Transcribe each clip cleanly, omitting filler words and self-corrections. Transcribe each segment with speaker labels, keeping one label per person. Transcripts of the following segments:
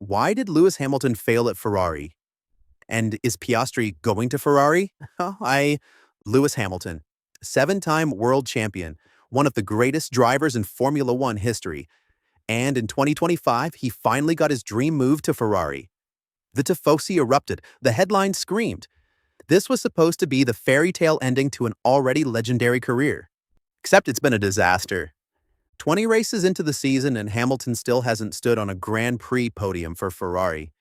Speaker 1: Why did Lewis Hamilton fail at Ferrari? And is Piastri going to Ferrari? Lewis Hamilton, seven-time world champion, one of the greatest drivers in Formula One history. And in 2025, he finally got his dream move to Ferrari. The tifosi erupted, the headlines screamed. This was supposed to be the fairy tale ending to an already legendary career. Except it's been a disaster. 20 races into the season and Hamilton still hasn't stood on a Grand Prix podium for Ferrari.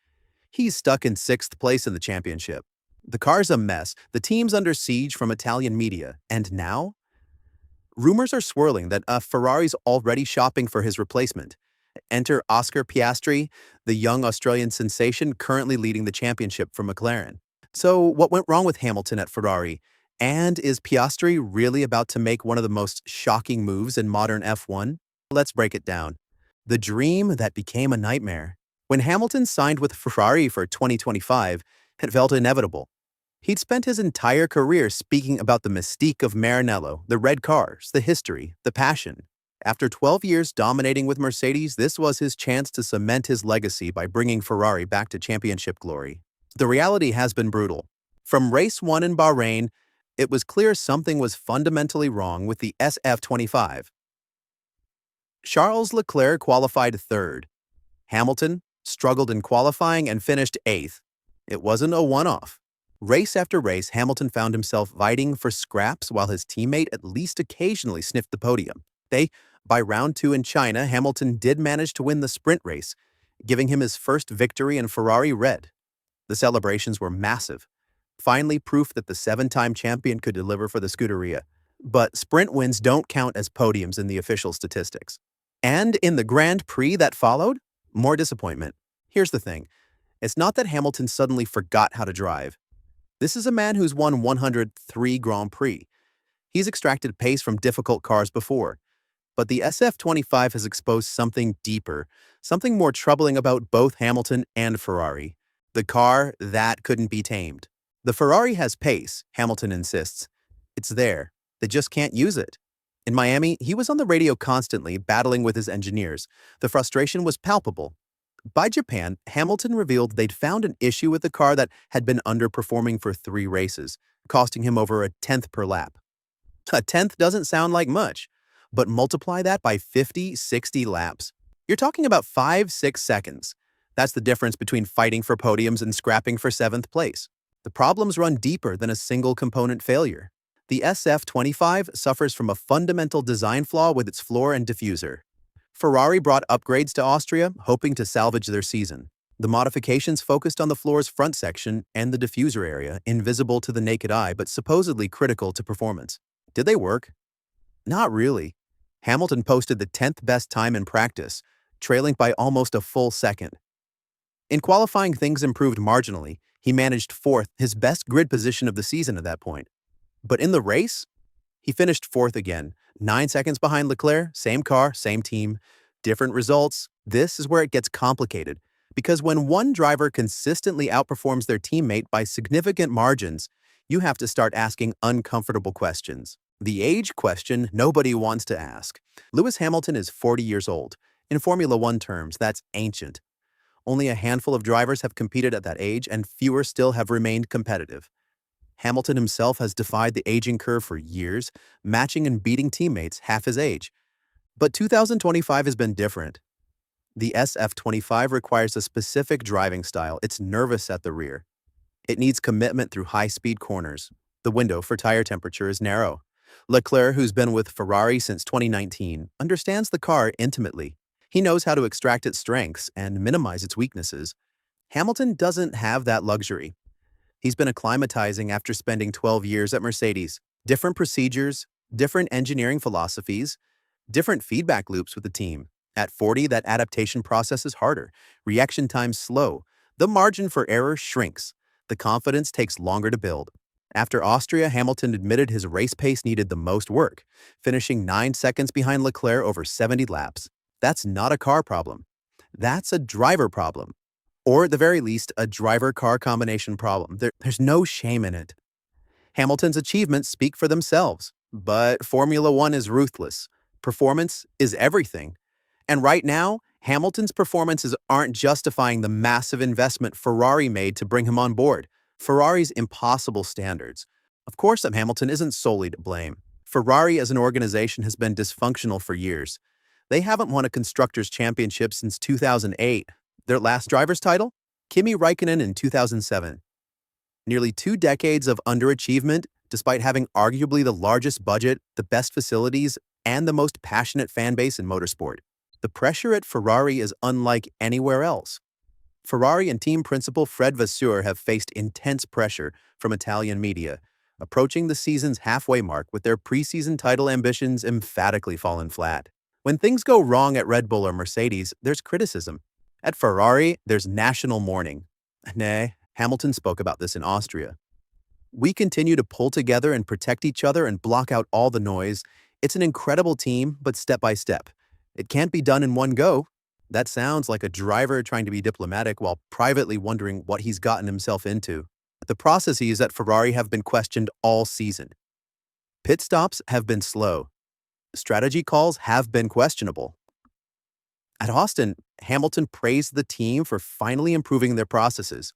Speaker 1: He's stuck in sixth place in the championship. The car's a mess, the team's under siege from Italian media, and now? Rumors are swirling that Ferrari's already shopping for his replacement. Enter Oscar Piastri, the young Australian sensation currently leading the championship for McLaren. So what went wrong with Hamilton at Ferrari? And is Piastri really about to make one of the most shocking moves in modern F1? Let's break it down. The dream that became a nightmare. When Hamilton signed with Ferrari for 2025, it felt inevitable. He'd spent his entire career speaking about the mystique of Maranello, the red cars, the history, the passion. After 12 years dominating with Mercedes, this was his chance to cement his legacy by bringing Ferrari back to championship glory. The reality has been brutal. From race 1 in Bahrain, it was clear something was fundamentally wrong with the SF25. Charles Leclerc qualified third. Hamilton struggled in qualifying and finished eighth. It wasn't a one-off. Race after race, Hamilton found himself fighting for scraps while his teammate at least occasionally sniffed the podium. By round 2 in China, Hamilton did manage to win the sprint race, giving him his first victory in Ferrari red. The celebrations were massive. Finally, proof that the 7-time champion could deliver for the Scuderia. But sprint wins don't count as podiums in the official statistics. And in the Grand Prix that followed, more disappointment. Here's the thing. It's not that Hamilton suddenly forgot how to drive. This is a man who's won 103 Grand Prix. He's extracted pace from difficult cars before. But the SF25 has exposed something deeper, something more troubling about both Hamilton and Ferrari. The car that couldn't be tamed. The Ferrari has pace, Hamilton insists. It's there. They just can't use it. In Miami, he was on the radio constantly, battling with his engineers. The frustration was palpable. By Japan, Hamilton revealed they'd found an issue with the car that had been underperforming for 3 races, costing him over a tenth per lap. A tenth doesn't sound like much, but multiply that by 50, 60 laps. You're talking about 5-6 seconds. That's the difference between fighting for podiums and scrapping for 7th place. The problems run deeper than a single component failure. The SF25 suffers from a fundamental design flaw with its floor and diffuser. Ferrari brought upgrades to Austria, hoping to salvage their season. The modifications focused on the floor's front section and the diffuser area, invisible to the naked eye but supposedly critical to performance. Did they work? Not really. Hamilton posted the 10th best time in practice, trailing by almost a full second. In qualifying, things improved marginally. He managed 4th, his best grid position of the season at that point. But in the race, he finished 4th again, 9 seconds behind Leclerc, same car, same team, different results. This is where it gets complicated, because when one driver consistently outperforms their teammate by significant margins, you have to start asking uncomfortable questions. The age question nobody wants to ask. Lewis Hamilton is 40 years old. In Formula One terms, that's ancient. Only a handful of drivers have competed at that age, and fewer still have remained competitive. Hamilton himself has defied the aging curve for years, matching and beating teammates half his age. But 2025 has been different. The SF25 requires a specific driving style. It's nervous at the rear. It needs commitment through high-speed corners. The window for tire temperature is narrow. Leclerc, who's been with Ferrari since 2019, understands the car intimately. He knows how to extract its strengths and minimize its weaknesses. Hamilton doesn't have that luxury. He's been acclimatizing after spending 12 years at Mercedes. Different procedures, different engineering philosophies, different feedback loops with the team. At 40, that adaptation process is harder. Reaction time's slow. The margin for error shrinks. The confidence takes longer to build. After Austria, Hamilton admitted his race pace needed the most work, finishing 9 seconds behind Leclerc over 70 laps. That's not a car problem. That's a driver problem. Or at the very least, a driver-car combination problem. There's no shame in it. Hamilton's achievements speak for themselves, but Formula One is ruthless. Performance is everything. And right now, Hamilton's performances aren't justifying the massive investment Ferrari made to bring him on board. Ferrari's impossible standards. Of course, Hamilton isn't solely to blame. Ferrari as an organization has been dysfunctional for years. They haven't won a Constructors' Championship since 2008. Their last driver's title? Kimi Räikkönen in 2007. Nearly 2 decades of underachievement, despite having arguably the largest budget, the best facilities, and the most passionate fan base in motorsport. The pressure at Ferrari is unlike anywhere else. Ferrari and team principal Fred Vasseur have faced intense pressure from Italian media, approaching the season's halfway mark with their preseason title ambitions emphatically fallen flat. When things go wrong at Red Bull or Mercedes, there's criticism. At Ferrari, there's national mourning. Nay, Hamilton spoke about this in Austria. We continue to pull together and protect each other and block out all the noise. It's an incredible team, but step by step. It can't be done in one go. That sounds like a driver trying to be diplomatic while privately wondering what he's gotten himself into. The processes at Ferrari have been questioned all season. Pit stops have been slow. Strategy calls have been questionable. At Austin, Hamilton praised the team for finally improving their processes,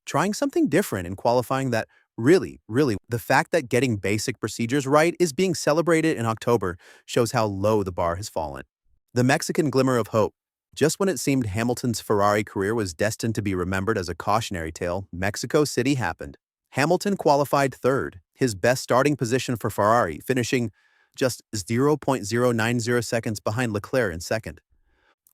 Speaker 1: trying something different in qualifying that really, the fact that getting basic procedures right is being celebrated in October shows how low the bar has fallen. The Mexican glimmer of hope. Just when it seemed Hamilton's Ferrari career was destined to be remembered as a cautionary tale, Mexico City happened. Hamilton qualified third, his best starting position for Ferrari, finishing just 0.090 seconds behind Leclerc in second.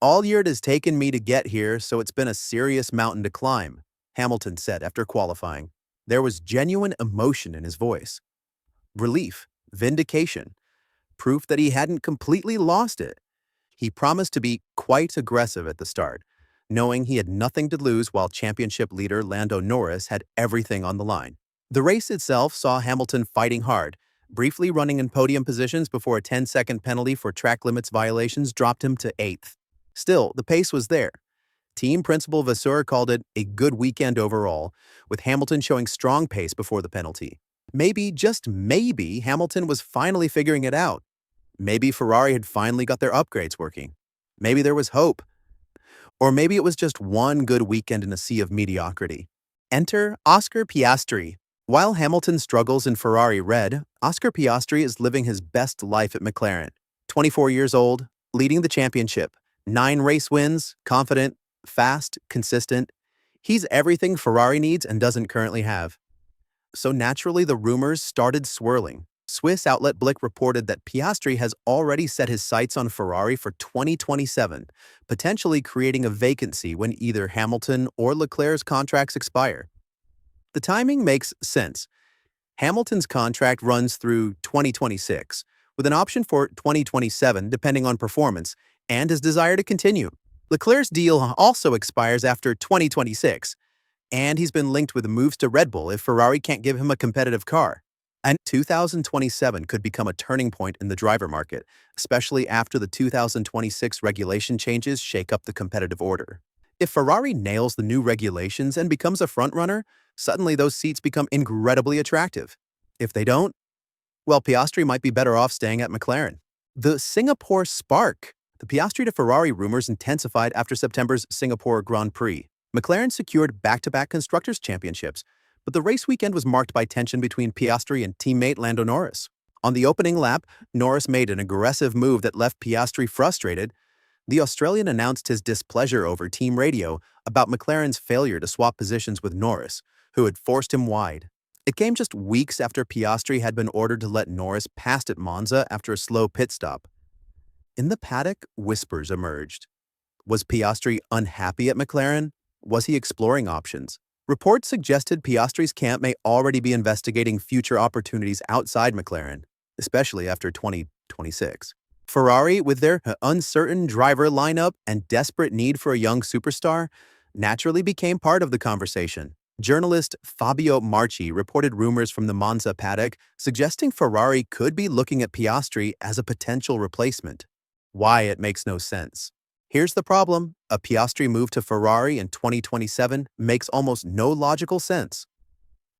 Speaker 1: All year it has taken me to get here, so it's been a serious mountain to climb, Hamilton said after qualifying. There was genuine emotion in his voice. Relief, vindication, proof that he hadn't completely lost it. He promised to be quite aggressive at the start, knowing he had nothing to lose while championship leader Lando Norris had everything on the line. The race itself saw Hamilton fighting hard, briefly running in podium positions before a 10-second penalty for track limits violations dropped him to 8th. Still, the pace was there. Team principal Vasseur called it a good weekend overall, with Hamilton showing strong pace before the penalty. Maybe, just maybe, Hamilton was finally figuring it out. Maybe Ferrari had finally got their upgrades working. Maybe there was hope. Or maybe it was just one good weekend in a sea of mediocrity. Enter Oscar Piastri. While Hamilton struggles in Ferrari red, Oscar Piastri is living his best life at McLaren. 24 years old, leading the championship, 9 race wins, confident, fast, consistent. He's everything Ferrari needs and doesn't currently have. So naturally, the rumors started swirling. Swiss outlet Blick reported that Piastri has already set his sights on Ferrari for 2027, potentially creating a vacancy when either Hamilton or Leclerc's contracts expire. The timing makes sense. Hamilton's contract runs through 2026, with an option for 2027 depending on performance and his desire to continue. Leclerc's deal also expires after 2026, and he's been linked with moves to Red Bull if Ferrari can't give him a competitive car. And 2027 could become a turning point in the driver market, especially after the 2026 regulation changes shake up the competitive order. If Ferrari nails the new regulations and becomes a frontrunner, suddenly those seats become incredibly attractive. If they don't, well, Piastri might be better off staying at McLaren. The Singapore spark. The Piastri to Ferrari rumors intensified after September's Singapore Grand Prix. McLaren secured back-to-back Constructors' Championships, but the race weekend was marked by tension between Piastri and teammate Lando Norris. On the opening lap, Norris made an aggressive move that left Piastri frustrated. The Australian announced his displeasure over team radio about McLaren's failure to swap positions with Norris, who had forced him wide. It came just weeks after Piastri had been ordered to let Norris pass at Monza after a slow pit stop. In the paddock, whispers emerged. Was Piastri unhappy at McLaren? Was he exploring options? Reports suggested Piastri's camp may already be investigating future opportunities outside McLaren, especially after 2026. Ferrari, with their uncertain driver lineup and desperate need for a young superstar, naturally became part of the conversation. Journalist Fabio Marchi reported rumors from the Monza paddock suggesting Ferrari could be looking at Piastri as a potential replacement. Why, it makes no sense. Here's the problem. A Piastri move to Ferrari in 2027 makes almost no logical sense.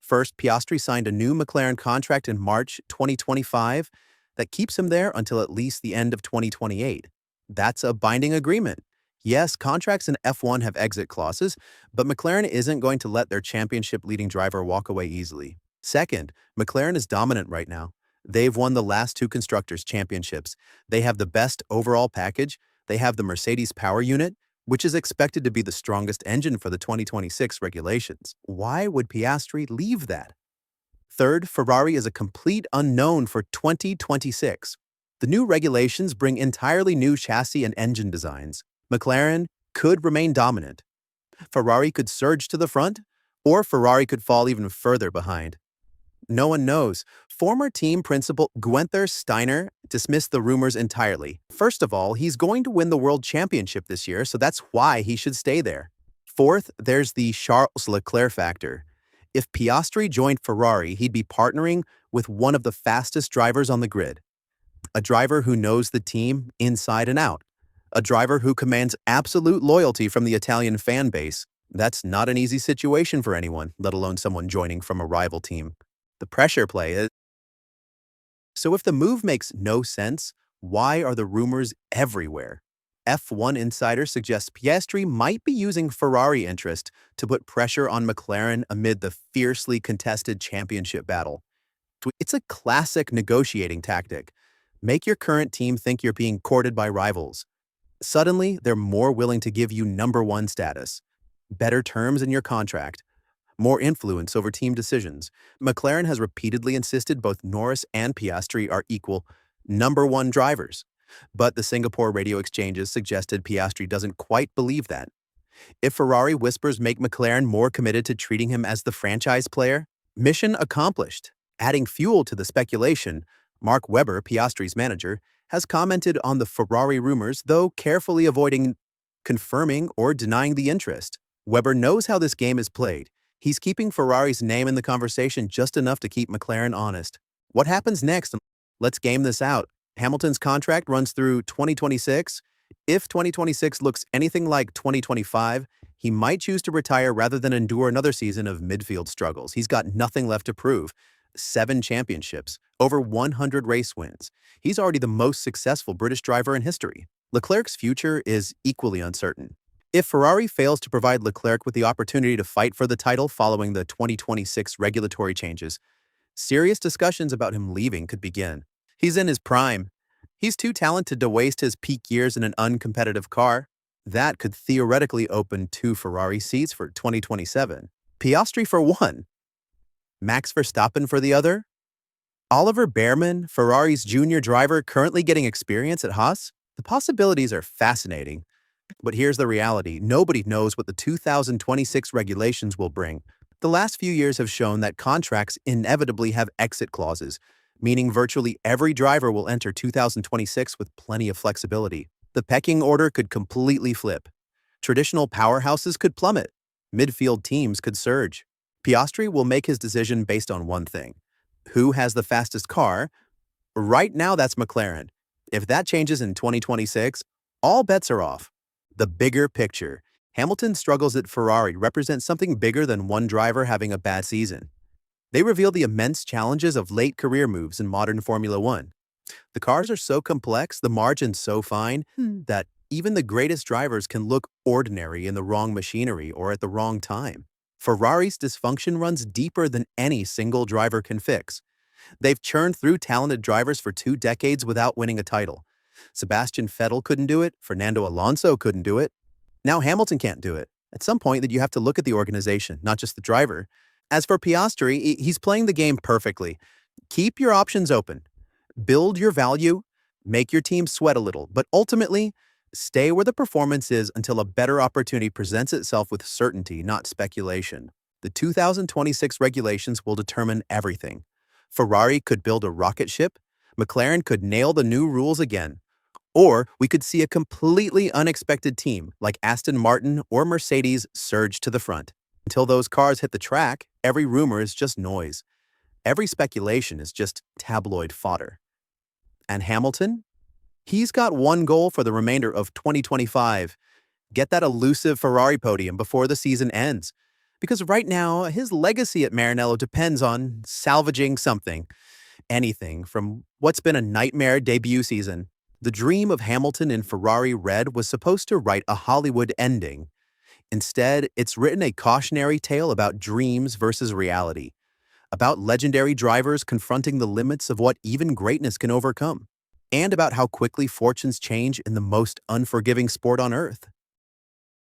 Speaker 1: First, Piastri signed a new McLaren contract in March 2025 that keeps him there until at least the end of 2028. That's a binding agreement. Yes, contracts in F1 have exit clauses, but McLaren isn't going to let their championship-leading driver walk away easily. Second, McLaren is dominant right now. They've won the last two Constructors' Championships. They have the best overall package. They have the Mercedes power unit, which is expected to be the strongest engine for the 2026 regulations. Why would Piastri leave that? Third, Ferrari is a complete unknown for 2026. The new regulations bring entirely new chassis and engine designs. McLaren could remain dominant. Ferrari could surge to the front, or Ferrari could fall even further behind. No one knows. Former team principal Günther Steiner dismissed the rumors entirely. First of all, he's going to win the World Championship this year, so that's why he should stay there. Fourth, there's the Charles Leclerc factor. If Piastri joined Ferrari, he'd be partnering with one of the fastest drivers on the grid. A driver who knows the team inside and out. A driver who commands absolute loyalty from the Italian fan base. That's not an easy situation for anyone, let alone someone joining from a rival team. The pressure play is. So if the move makes no sense, why are the rumors everywhere? F1 insiders suggest Piastri might be using Ferrari interest to put pressure on McLaren amid the fiercely contested championship battle. It's a classic negotiating tactic. Make your current team think you're being courted by rivals. Suddenly, they're more willing to give you number one status, better terms in your contract, more influence over team decisions. McLaren has repeatedly insisted both Norris and Piastri are equal number one drivers. But the Singapore radio exchanges suggested Piastri doesn't quite believe that. If Ferrari whispers make McLaren more committed to treating him as the franchise player, mission accomplished. Adding fuel to the speculation, Mark Webber, Piastri's manager, has commented on the Ferrari rumors, though carefully avoiding confirming or denying the interest. Webber knows how this game is played. He's keeping Ferrari's name in the conversation just enough to keep McLaren honest. What happens next? Let's game this out. Hamilton's contract runs through 2026. If 2026 looks anything like 2025, he might choose to retire rather than endure another season of midfield struggles. He's got nothing left to prove. 7 championships, over 100 race wins. He's already the most successful British driver in history. Leclerc's future is equally uncertain. If Ferrari fails to provide Leclerc with the opportunity to fight for the title following the 2026 regulatory changes, serious discussions about him leaving could begin. He's in his prime. He's too talented to waste his peak years in an uncompetitive car. That could theoretically open 2 Ferrari seats for 2027. Piastri for one. Max Verstappen for the other? Oliver Behrman, Ferrari's junior driver currently getting experience at Haas? The possibilities are fascinating. But here's the reality. Nobody knows what the 2026 regulations will bring. The last few years have shown that contracts inevitably have exit clauses, meaning virtually every driver will enter 2026 with plenty of flexibility. The pecking order could completely flip. Traditional powerhouses could plummet. Midfield teams could surge. Piastri will make his decision based on one thing. Who has the fastest car? Right now, that's McLaren. If that changes in 2026, all bets are off. The bigger picture. Hamilton's struggles at Ferrari represent something bigger than one driver having a bad season. They reveal the immense challenges of late career moves in modern Formula One. The cars are so complex, the margins so fine, that even the greatest drivers can look ordinary in the wrong machinery or at the wrong time. Ferrari's dysfunction runs deeper than any single driver can fix. They've churned through talented drivers for 2 decades without winning a title. Sebastian Vettel couldn't do it. Fernando Alonso couldn't do it. Now Hamilton can't do it. At some point, that you have to look at the organization, not just the driver. As for Piastri, he's playing the game perfectly. Keep your options open. Build your value. Make your team sweat a little. But ultimately, stay where the performance is until a better opportunity presents itself with certainty, not speculation. The 2026 regulations will determine everything. Ferrari could build a rocket ship. McLaren could nail the new rules again. Or we could see a completely unexpected team like Aston Martin or Mercedes surge to the front. Until those cars hit the track, every rumor is just noise. Every speculation is just tabloid fodder. And Hamilton? He's got one goal for the remainder of 2025. Get that elusive Ferrari podium before the season ends. Because right now, his legacy at Maranello depends on salvaging something. Anything from what's been a nightmare debut season The dream of Hamilton in Ferrari red was supposed to write a Hollywood ending. Instead, it's written a cautionary tale about dreams versus reality, about legendary drivers confronting the limits of what even greatness can overcome, and about how quickly fortunes change in the most unforgiving sport on earth.